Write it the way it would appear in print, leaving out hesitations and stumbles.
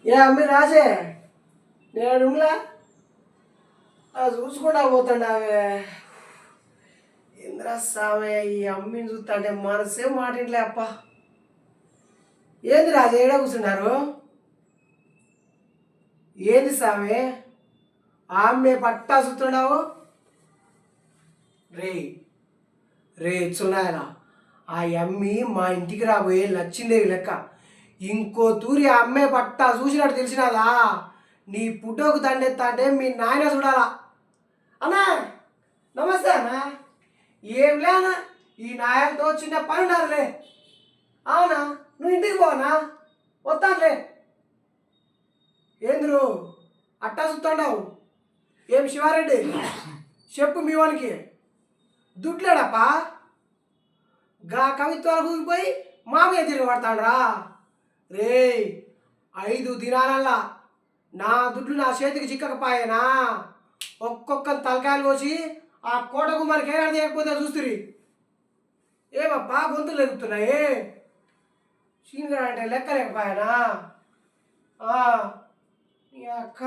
ఏ అమ్మి రాజే నేను చూసుకుంటా పోతాండావే ఇంద్ర సామె ఈ అమ్మిని చూస్తాంటే మనసే మాటింట్లే అప్ప. ఏంది రాజే ఏడ కూర్చున్నారు? ఏంది సామె ఆమె పట్టా చూస్తున్నావు? రే రే చున్నాయనా, ఆ అమ్మి మా ఇంటికి రాబోయే లచ్చిందేవి లెక్క. ఇంకో తూరి ఆ అమ్మే పట్టా చూసినట్టు తెలిసినదా నీ పుట్టోకు దండెత్తాంటే మీ నాయన చూడాలా. అన్నా నమస్తే అన్నా. ఏం లేనా, ఈ నాయనతో చిన్న పని ఉండదులే. అవునా, నువ్వు ఇంటికి పోనా? వస్తానులే. ఏంద్రు అట్టా చూస్తాండావు? ఏం శివారెడ్డి చెప్పు మీ వానికి దుడ్లేడప్పా. గా కవిత్వాలు కూగిపోయి మామయ్య తిరిగి పడతాడ్రా. రే 5 దినాలల్లా నా దుడ్లు నా చేతికి చిక్కకపోయేనా ఒక్కొక్క తలకాయలు కోసి ఆ కోట కుమారికి ఏడాది చేయకపోతే చూస్తురి. ఏమప్పా గొంతులు ఎదుగుతున్నాయి? సీనియర్ అంటే లెక్క లేకపోయానా? నీ అక్క